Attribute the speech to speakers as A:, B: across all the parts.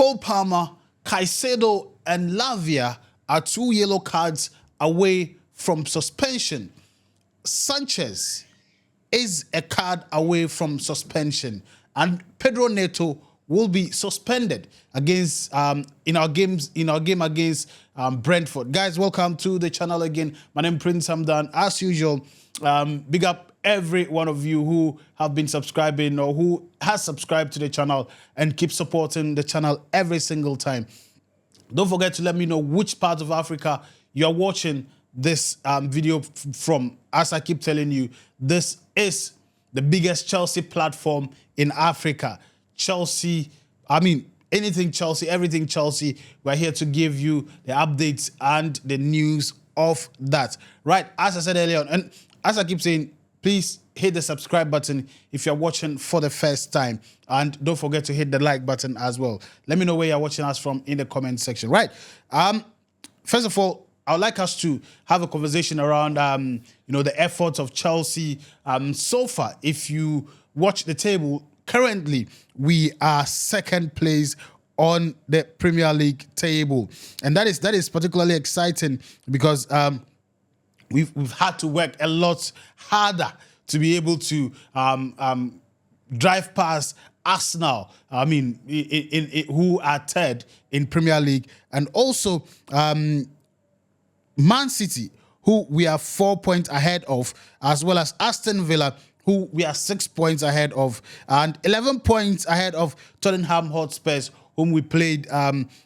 A: Cole Palmer, Caicedo, and Lavia are 2 yellow cards away from suspension. Sanchez is a card away from suspension, and Pedro Neto will be suspended against in our game against Brentford. Guys, welcome to the channel again. My name is Prince Hamdan. As usual, big up every one of you who have been subscribing or who has subscribed to the channel and keep supporting the channel every single time. Don't forget to let me know which part of Africa you're watching this video from. As I keep telling you, this is the biggest Chelsea platform in Africa. Chelsea, anything Chelsea, everything Chelsea. We're here to give you the updates and the news of that. Right, as I said earlier on, and as I keep saying, please hit the subscribe button if you're watching for the first time. And don't forget to hit the like button as well. Let me know where you're watching us from in the comment section. Right. First of all, I would like us to have a conversation around, the efforts of Chelsea so far. If you watch the table, currently we are second place on the Premier League table, and that is particularly exciting because we've had to work a lot harder to be able to drive past Arsenal. Who are third in Premier League, and also Man City, who we are 4 points ahead of, as well as Aston Villa, who we are 6 points ahead of, and 11 points ahead of Tottenham Hotspurs, whom we played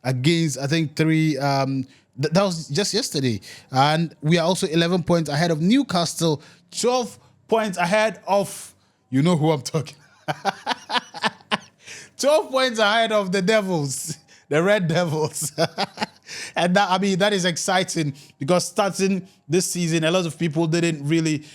A: against, I think, that was just yesterday. And we are also 11 points ahead of Newcastle, 12 points ahead of, you know who I'm talking 12 points ahead of the Devils, the Red Devils. And that is exciting because starting this season, a lot of people didn't really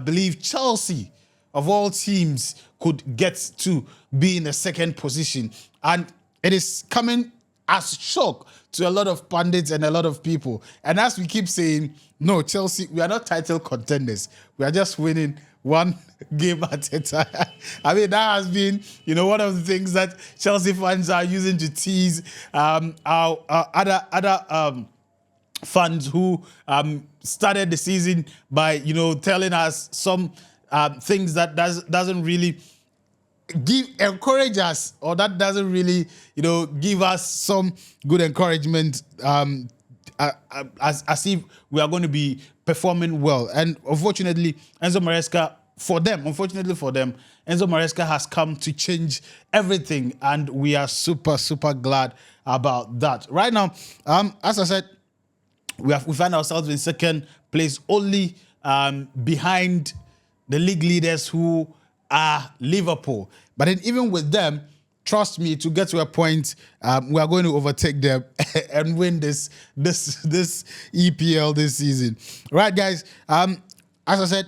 A: believe Chelsea, of all teams, could get to be in the second position. And it is coming as shock to a lot of pundits and a lot of people. And as we keep saying, no, Chelsea, we are not title contenders. We are just winning one game at a time. That has been, one of the things that Chelsea fans are using to tease our other fans who started the season by, telling us some things that doesn't really encourage us, or that doesn't really, give us some good encouragement as if we are going to be performing well. And unfortunately, unfortunately for them, Enzo Maresca has come to change everything, and we are super, super glad about that. Right now, as I said, we find ourselves in second place, only behind the league leaders, who are Liverpool. But then even with them, trust me, to get to a point, we are going to overtake them and win this EPL this season. Right, guys? As I said,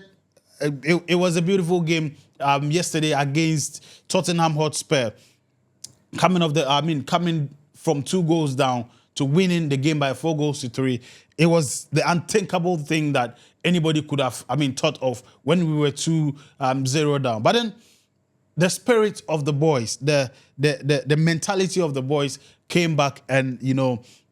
A: it was a beautiful game yesterday against Tottenham Hotspur. Coming from 2 goals down to winning the game by 4-3. It was the unthinkable thing that anybody could have, thought of when we were 2-0 down. But then the spirit of the boys, the mentality of the boys came back, and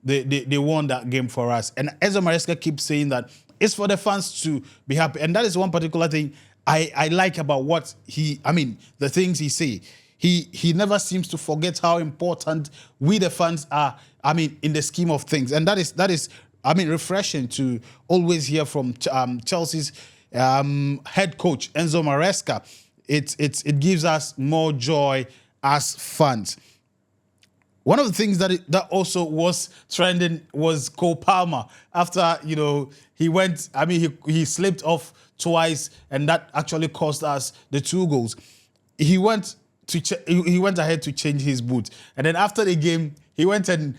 A: they won that game for us. And Enzo Maresca keeps saying that it's for the fans to be happy, and that is one particular thing I like about what the things he say. He never seems to forget how important we the fans are, in the scheme of things. And that is refreshing to always hear from Chelsea's head coach, Enzo Maresca. It gives us more joy as fans. One of the things that also was trending was Cole Palmer. After, he went, he slipped off twice, and that actually cost us the 2 goals. He went ahead to change his boots, and then after the game, he went and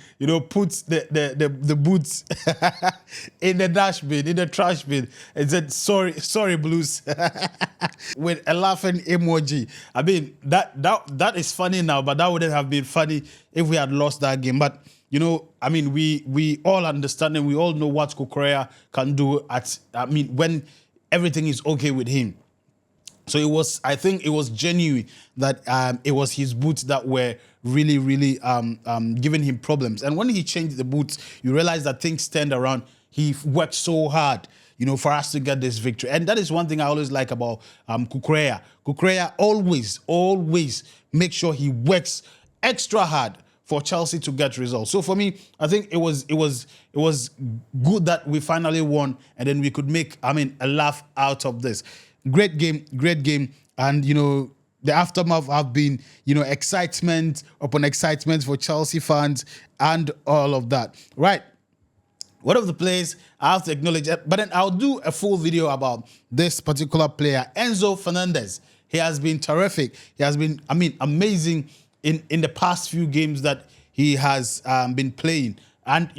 A: put the boots in the trash bin, and said sorry Blues with a laughing emoji. That is funny now, but that wouldn't have been funny if we had lost that game. But we all understand and we all know what Cucurella can do when everything is okay with him. So I think it was genuine that it was his boots that were really giving him problems. And when he changed the boots, you realize that things turned around. He worked so hard, for us to get this victory. And that is one thing I always like about Cucurella. Cucurella always make sure he works extra hard for Chelsea to get results. So for me, I think it was good that we finally won, and then we could make, a laugh out of this. Great game, and the aftermath have been, excitement upon excitement for Chelsea fans and all of that. Right. One of the players I have to acknowledge, but then I'll do a full video about this particular player, Enzo Fernandez. He has been terrific. He has been, amazing in the past few games that he has been playing. And,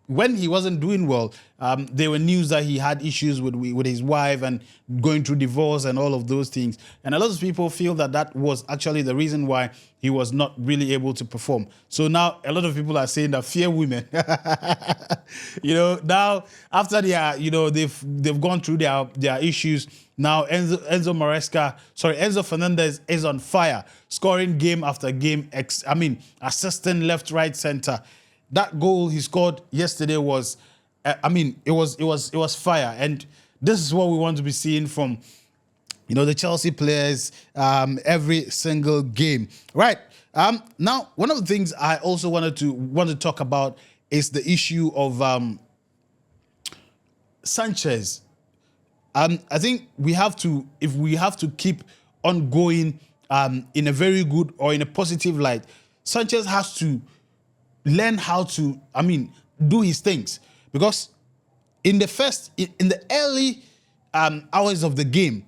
A: when he wasn't doing well, there were news that he had issues with his wife and going through divorce and all of those things. And a lot of people feel that that was actually the reason why he was not really able to perform. So now a lot of people are saying that fear women. Now after they've gone through their issues. Now Enzo Fernandez is on fire, scoring game after game. Assisting left, right, center. That goal he scored yesterday was, it was fire, and this is what we want to be seeing from, the Chelsea players every single game, right? Now, one of the things I also want to talk about is the issue of Sanchez. I think if we have to keep on going in a very good or in a positive light, Sanchez has to learn how to, do his things. Because in the early hours of the game,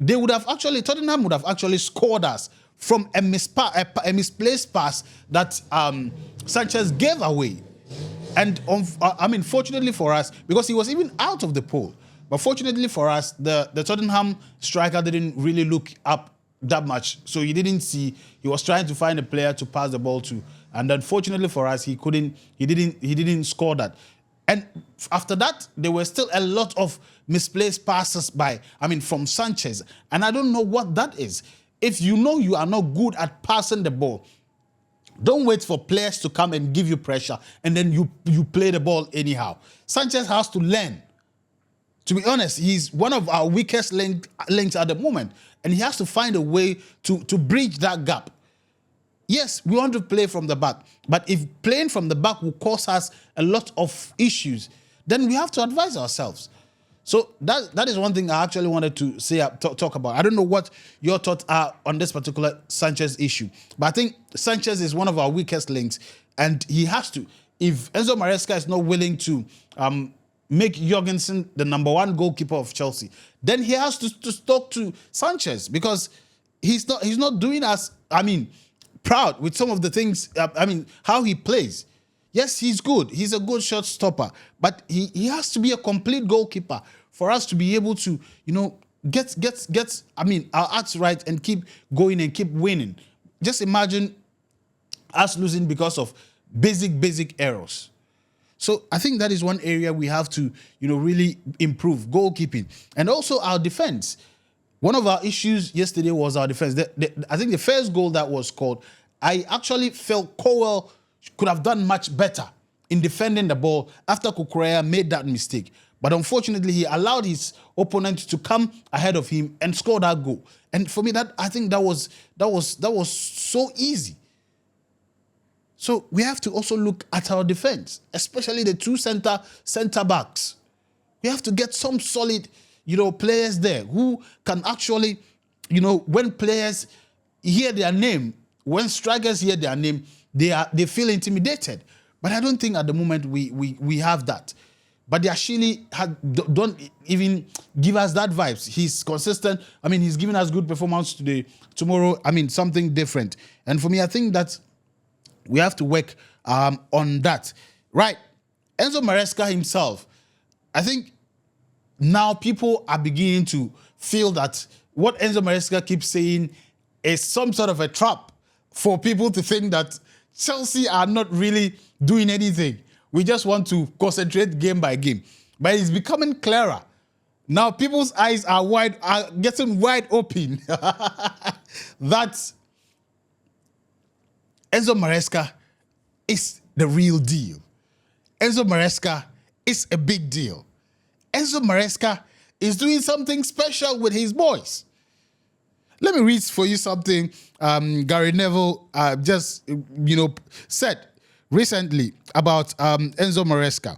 A: Tottenham would have actually scored us from a misplaced pass that Sanchez gave away. And fortunately for us, because he was even out of the pole, but fortunately for us, the Tottenham striker didn't really look up that much, so he didn't see. He was trying to find a player to pass the ball to, and unfortunately for us, he didn't score that. And after that, there were still a lot of misplaced passes from Sanchez, and I don't know what that is. If you know you are not good at passing the ball, don't wait for players to come and give you pressure, and then you play the ball anyhow. Sanchez has to learn. To be honest, he's one of our weakest links at the moment, and he has to find a way to bridge that gap. Yes, we want to play from the back, but if playing from the back will cause us a lot of issues, then we have to advise ourselves. So that is one thing I actually wanted to say, talk about. I don't know what your thoughts are on this particular Sanchez issue, but I think Sanchez is one of our weakest links, and he has to. If Enzo Maresca is not willing to make Jorgensen the #1 goalkeeper of Chelsea, then he has to talk to Sanchez, because he's not doing us, proud with some of the things, how he plays. Yes, he's good. He's a good shot stopper, but he has to be a complete goalkeeper for us to be able to, get our acts right and keep going and keep winning. Just imagine us losing because of basic errors. So I think that is one area we have to, really improve, goalkeeping. And also our defense. One of our issues yesterday was our defense. I think the first goal that was scored, I actually felt Cowell could have done much better in defending the ball after Cucurella made that mistake. But unfortunately, he allowed his opponent to come ahead of him and score that goal. And for me, I think that was so easy. So we have to also look at our defense, especially the two center backs. We have to get some solid, players there who can actually, when players hear their name, when strikers hear their name, they feel intimidated. But I don't think at the moment we have that. But Yashili don't even give us that vibes. He's consistent. He's giving us good performance today. Tomorrow, something different. And for me, I think that we have to work on that. Right. Enzo Maresca himself, I think now people are beginning to feel that what Enzo Maresca keeps saying is some sort of a trap for people to think that Chelsea are not really doing anything. We just want to concentrate game by game. But it's becoming clearer. Now people's eyes are getting wide open. That Enzo Maresca is the real deal. Enzo Maresca is a big deal. Enzo Maresca is doing something special with his boys. Let me read for you something Garry Neville just said recently about Enzo Maresca.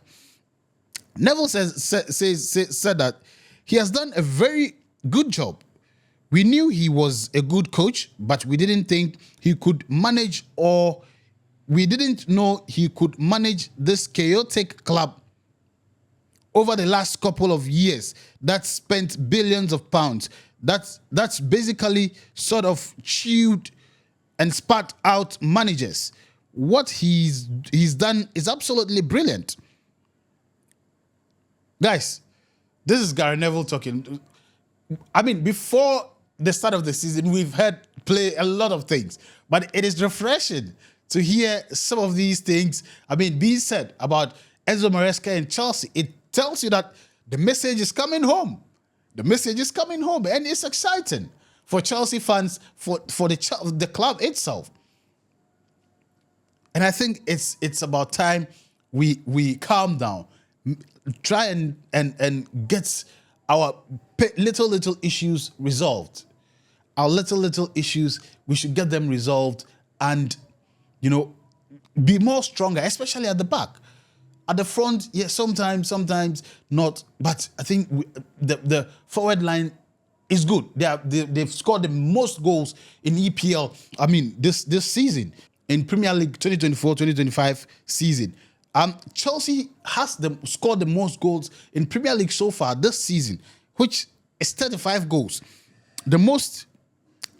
A: Neville said that he has done a very good job. We knew he was a good coach, but we didn't think he could manage, or we didn't know he could manage this chaotic club over the last couple of years that spent billions of pounds. That's basically sort of chewed and spat out managers. What he's done is absolutely brilliant. Guys, this is Garry Neville talking. I mean, before the start of the season, we've heard play a lot of things, but it is refreshing to hear some of these things, being said about Enzo Maresca and Chelsea. It tells you that the message is coming home. The message is coming home, and it's exciting for Chelsea fans, for the club itself. And I think it's about time we calm down, try and get our little issues resolved. Our little issues, we should get them resolved and, be more stronger, especially at the back. At the front, yes, sometimes not. But I think the forward line is good. They've scored the most goals in EPL. This season, in Premier League 2024-2025 season. Chelsea has scored the most goals in Premier League so far this season, which is 35 goals. The most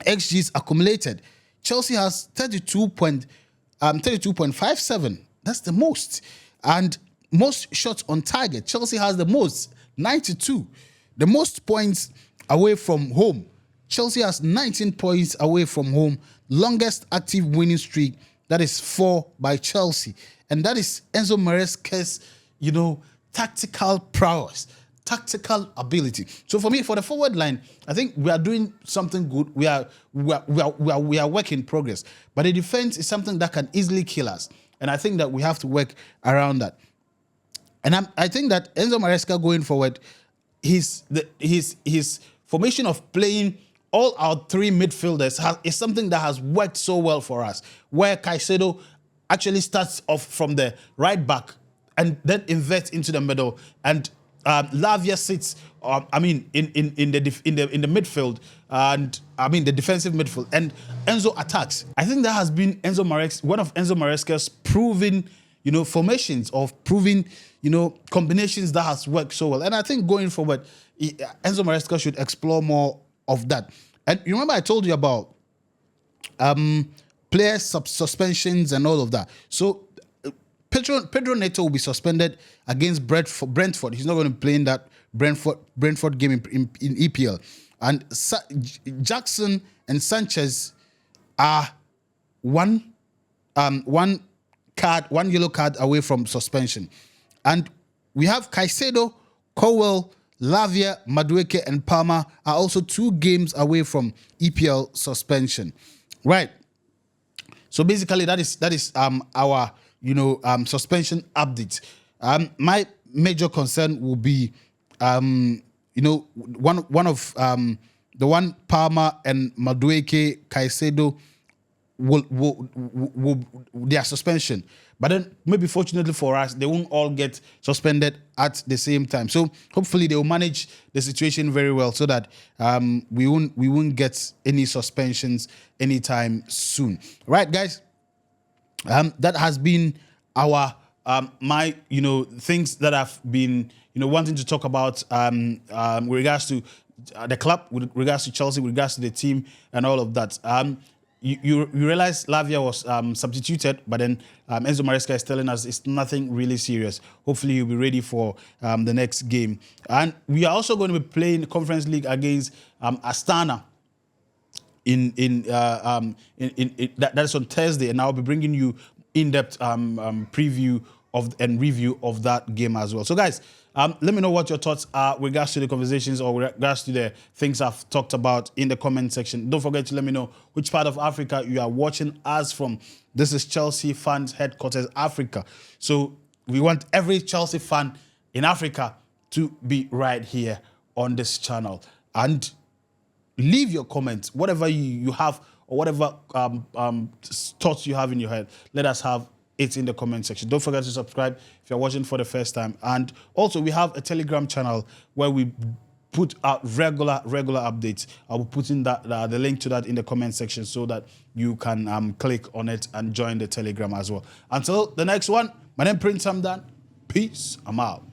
A: XGs accumulated. Chelsea has 32.57. That's the most. And most shots on target. Chelsea has the most, 92. The most points away from home. Chelsea has 19 points away from home. Longest active winning streak, that is 4 by Chelsea. And that is Enzo Maresca's, tactical prowess, tactical ability. So for me, for the forward line, I think we are doing something good. We are work in progress. But the defense is something that can easily kill us. And I think that we have to work around that. And I think that Enzo Maresca going forward, his formation of playing all our three midfielders is something that has worked so well for us, where Caicedo actually starts off from the right back and then inverts into the middle, and Lavia sits, in the midfield, and the defensive midfield, and Enzo attacks. I think that has been one of Enzo Maresca's proven, formations of proven, combinations that has worked so well. And I think going forward, Enzo Maresca should explore more of that. And you remember I told you about player suspensions and all of that. So Pedro Neto will be suspended against Brentford. He's not going to play in that Brentford game in EPL. And Jackson and Sanchez are one yellow card away from suspension. And we have Caicedo, Cowell, Lavia, Madueke, and Palmer are also 2 games away from EPL suspension. Right. So basically, that is our suspension update. My major concern will be one of the one Palmer and Madueke, Caicedo will their suspension. But then maybe fortunately for us, they won't all get suspended at the same time. So hopefully they will manage the situation very well so that we won't get any suspensions anytime soon. Right, guys? That has been our my things that I've been wanting to talk about with regards to the club, with regards to Chelsea, with regards to the team and all of that. You realize Lavia was substituted, but then Enzo Maresca is telling us it's nothing really serious. Hopefully he'll be ready for the next game. And we are also going to be playing the Conference League against Astana that is on Thursday, and I'll be bringing you in-depth preview and review of that game as well. So guys, Let me know what your thoughts are with regards to the conversations or with regards to the things I've talked about in the comment section. Don't forget to let me know which part of Africa you are watching us from. This is Chelsea Fans Headquarters Africa. So we want every Chelsea fan in Africa to be right here on this channel. And leave your comments, whatever you have or whatever thoughts you have in your head. Let us have it in the comment section. Don't forget to subscribe if you're watching for the first time. And also, we have a Telegram channel where we put out regular updates. I will put in the link to that in the comment section so that you can click on it and join the Telegram as well. Until the next one, my name is Prince Hamdan. Peace. I'm out.